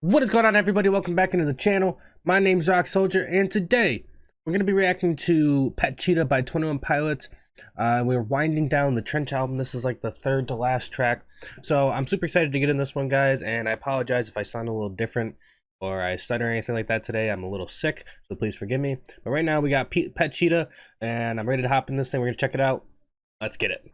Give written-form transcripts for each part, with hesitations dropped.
What is going on, everybody? Welcome back into the channel. My name's Rock Soldier, and today we're going to be reacting to Pet Cheetah by 21 Pilots. We're winding down the Trench album. This is like the third to last track, so I'm super excited to get in this one, guys, and I apologize if I sound a little different or I stutter or anything like that today. I'm a little sick, so please forgive me. But right now we got Pet Cheetah, and I'm ready to hop in this thing. We're going to check it out. Let's get it.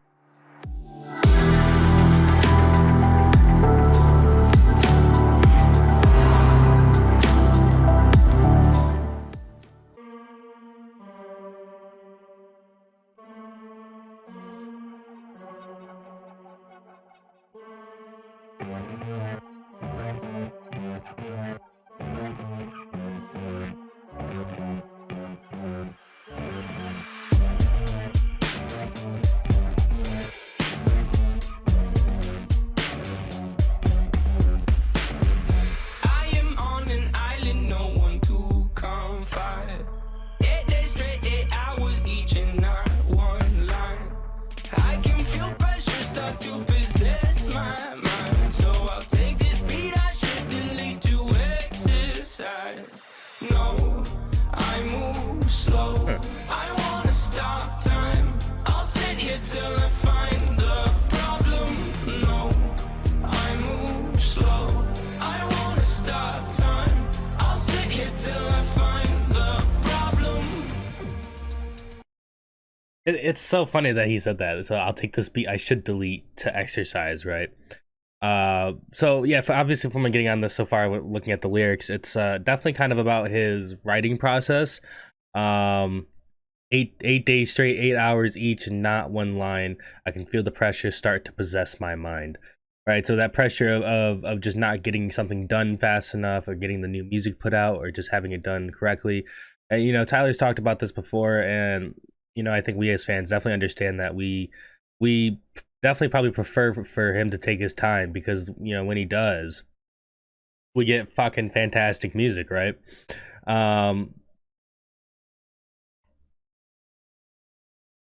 To possess my mind, so I'll take this beat. I should delete to exercise. No, I move slow. I wanna stop time. I'll sit here till I find the problem. No, I move slow. I wanna stop time. I'll sit here till I find the problem. It's so funny that he said that. So I'll take this beat I should delete to exercise, right? So yeah, obviously from getting on this so far, looking at the lyrics, it's definitely kind of about his writing process. 8 days straight, 8 hours each, and not one line. I can feel the pressure start to possess my mind. Right, so that pressure of just not getting something done fast enough, or getting the new music put out, or just having it done correctly. And you know, Tyler's talked about this before, and you know, I think we as fans definitely understand that we definitely probably prefer for him to take his time, because you know, when he does, we get fucking fantastic music, right? And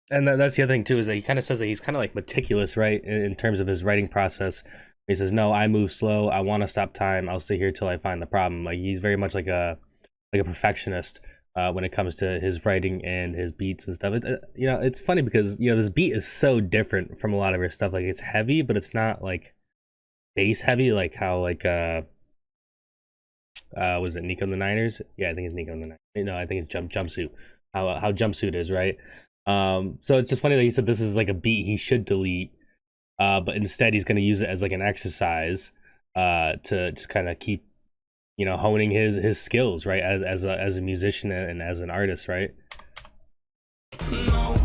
that's the other thing too, is that he kind of says that he's kind of like meticulous, right, in terms of his writing process. He says, no, I move slow, I want to stop time, I'll stay here till I find the problem. Like, he's very much like a perfectionist when it comes to his writing and his beats and stuff. You know, it's funny because, you know, this beat is so different from a lot of her stuff. Like, it's heavy, but it's not like bass heavy, like how like was it Nico and the Niners? Yeah, I think it's Nico and the Niners. No, I think it's Jumpsuit. How Jumpsuit is, right? So it's just funny that he said this is like a beat he should delete, but instead he's gonna use it as like an exercise to just kind of keep, you know, honing his skills, right, as a musician and as an artist, right? No,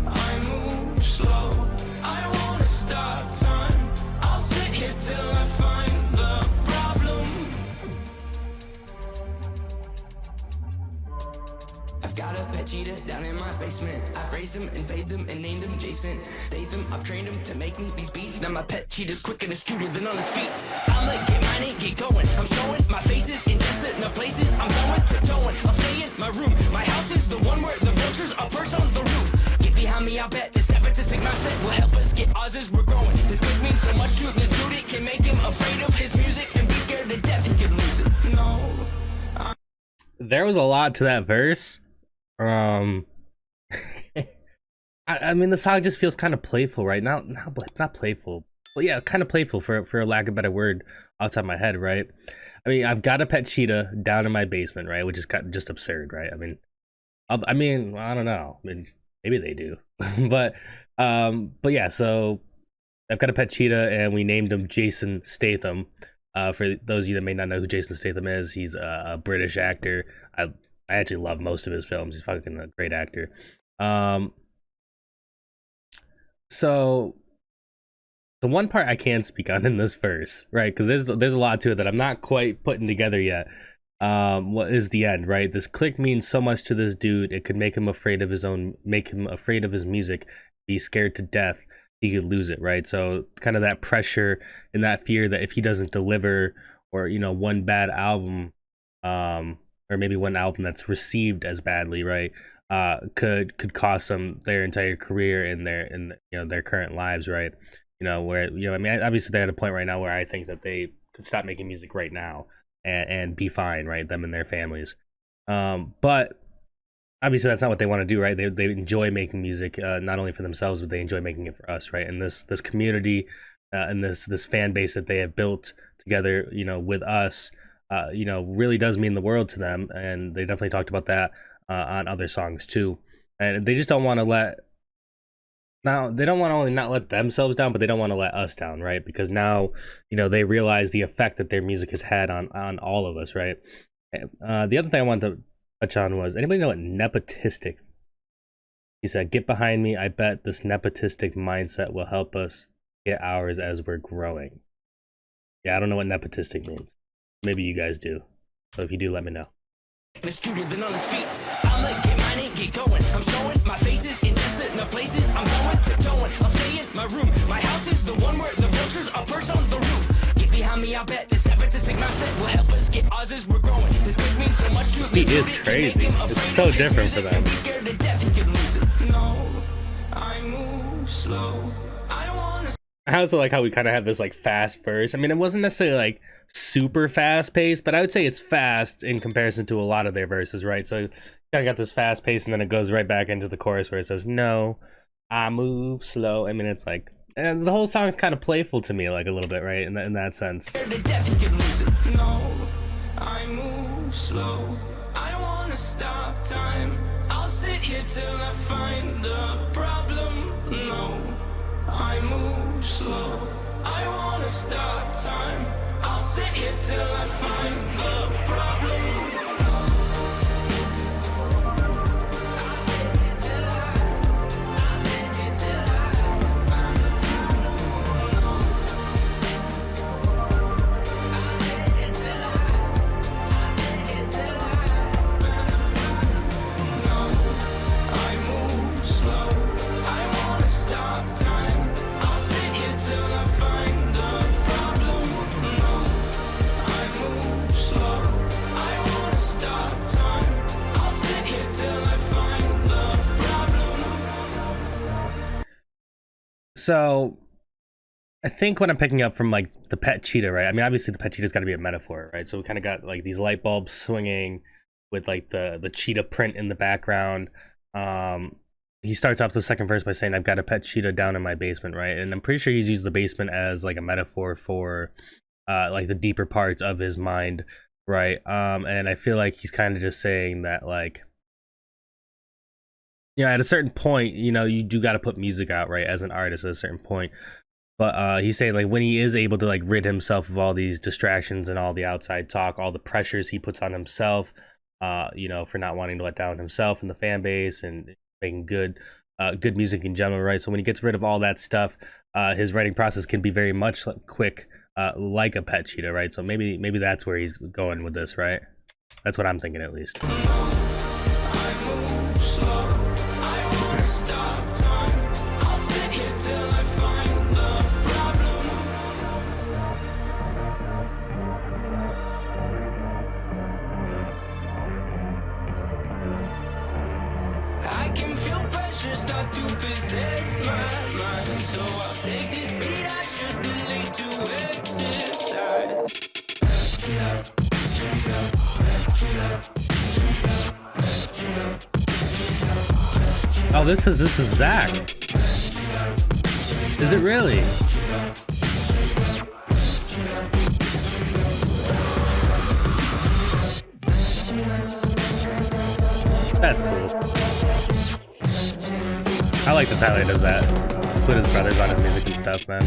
I move slow. I wanna stop time. I'll sit here till I find the problem. I've got a pet cheetah down in my basement. I've raised him and paid them and named him Jason Statham. I've trained him to make me these beats. Now my pet cheetah's quicker and astuter than on his feet. I'ma get mine and get going. I'm showing my faces in decent places. I'm going tiptoeing. I'll stay in my room. My house is the one where the vultures are perched on the roof. Get behind me, I'll bet this step artistic mindset will help us get ours as we're growing. This could mean so much to this dude. It can make him afraid of his music and be scared to death he could lose it. No. There was a lot to that verse. I mean, the song just feels kind of playful, right? Not playful, but yeah, kind of playful, for a lack of a better word outside my head, right? I mean, I've got a pet cheetah down in my basement, right? Which is kind of just absurd, right? I mean, I don't know. I mean, maybe they do, but yeah. So I've got a pet cheetah, and we named him Jason Statham. For those of you that may not know who Jason Statham is, he's a British actor. I actually love most of his films. He's fucking a great actor. So the one part I can speak on in this verse, right? Because there's a lot to it that I'm not quite putting together yet. What is the end, right? This click means so much to this dude. It could make him afraid of his music, be scared to death. He could lose it, right? So kind of that pressure and that fear that if he doesn't deliver, or you know, one bad album, or maybe one album that's received as badly, right, could cost them their entire career and their current lives, right? You know, where, you know, I mean, obviously they're at a point right now where I think that they could stop making music right now and be fine, right? Them and their families. But obviously that's not what they want to do, right? They enjoy making music, not only for themselves, but they enjoy making it for us, right? And this community and this fan base that they have built together, you know, with us, you know, really does mean the world to them. And they definitely talked about that on other songs too. And they just don't want to let, now they don't want to only not let themselves down, but they don't want to let us down, right? Because now, you know, they realize the effect that their music has had on all of us, right? The other thing I wanted to touch on was, anybody know what nepotistic? He said, "Get behind me. I bet this nepotistic mindset will help us get ours as we're growing." Yeah, I don't know what nepotistic means. Maybe you guys do. So if you do, let me know. I'ma get mine and get going. I'm showing my faces in just enough places. I'm going tiptoeing. I'll stay in my room. My house is the one where the vultures are perched on the roof. Get behind me, I bet this nepotistic mindset will help us get ours as we're growing. This quick means so much to He is crazy. It's so different for them. No, I move slow. I wanna. I also like how we kind of have this like fast verse. I mean, it wasn't necessarily like super fast paced, but I would say it's fast in comparison to a lot of their verses, right? So kind of got this fast pace, and then it goes right back into the chorus where it says, "No, I move slow." I mean, it's like, and the whole song is kind of playful to me, like a little bit, right? In that sense. No, I move slow. I don't wanna stop time. I'll sit here till I find the problem. No, I move slow. I wanna stop time. I'll sit here till I find the problem. So I think what I'm picking up from like the pet cheetah, right? I mean, obviously the pet cheetah's got to be a metaphor, right? So we kind of got like these light bulbs swinging with like the cheetah print in the background. He starts off the second verse by saying, "I've got a pet cheetah down in my basement," right? And I'm pretty sure he's used the basement as like a metaphor for like the deeper parts of his mind, right? And I feel like he's kind of just saying that, like, yeah, at a certain point, you know, you do got to put music out, right, as an artist at a certain point. But he's saying, like, when he is able to like rid himself of all these distractions and all the outside talk, all the pressures he puts on himself, you know, for not wanting to let down himself and the fan base and making good music in general, right? So when he gets rid of all that stuff, his writing process can be very much like quick, like a pet cheetah, right? So maybe that's where he's going with this, right? That's what I'm thinking, at least. I can feel pressure start to possess my mind. So I'll take this beat, I should be late to exercise. Oh, this is Zach. Is it really? That's cool. I like that Tyler does that. Put his brothers on his music and stuff, man.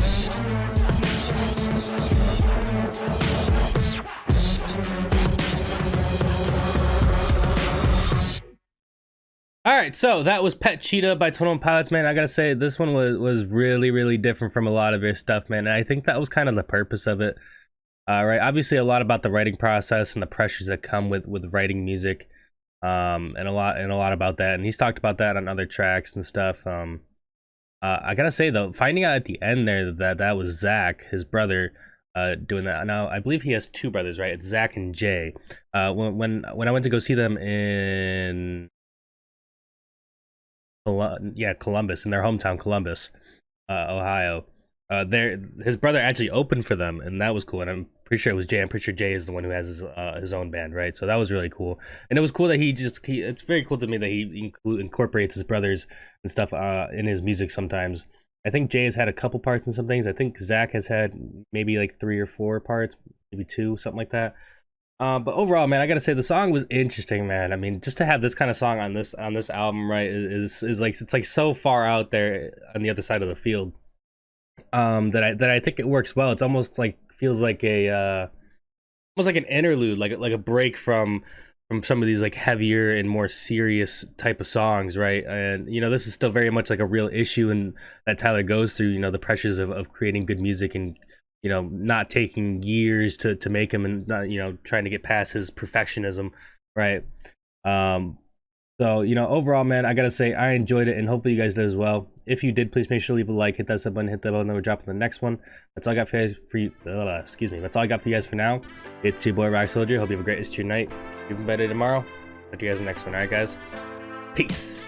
All right, so that was Pet Cheetah by 21 Pilots, man. I gotta say, this one was really different from a lot of your stuff, man. And I think that was kind of the purpose of it. Right, obviously a lot about the writing process and the pressures that come with writing music, and a lot about that. And he's talked about that on other tracks and stuff. I gotta say though, finding out at the end there that was Zach, his brother, doing that. Now I believe he has two brothers, right? It's Zach and Jay. When I went to go see them in Columbus, in their hometown, Columbus, Ohio. there his brother actually opened for them, and that was cool. And I'm pretty sure it was Jay. I'm pretty sure Jay is the one who has his own band, right? So that was really cool. And it was cool that it's very cool to me that he incorporates his brothers and stuff in his music sometimes. I think Jay has had a couple parts in some things. I think Zach has had maybe like 3 or 4 parts, maybe 2, something like that. But overall, man, I gotta say the song was interesting, man. I mean, just to have this kind of song on this album, right, is like, it's like so far out there on the other side of the field. That I think it works well. It's almost like feels like a almost like an interlude, like a break from some of these like heavier and more serious type of songs, right? And you know, this is still very much like a real issue and that Tyler goes through, you know, the pressures of creating good music and, you know, not taking years to make him, and not, you know, trying to get past his perfectionism, right? So, you know, overall, man, I gotta say I enjoyed it, and hopefully you guys did as well. If you did, please make sure to leave a like, hit that sub button, hit that bell, and then we'll drop on the next one. That's all I got for you guys excuse me. That's all I got for you guys for now. It's your boy Rock Soldier. Hope you have a great rest of your night. Even better tomorrow. Talk to you guys in the next one. All right, guys. Peace.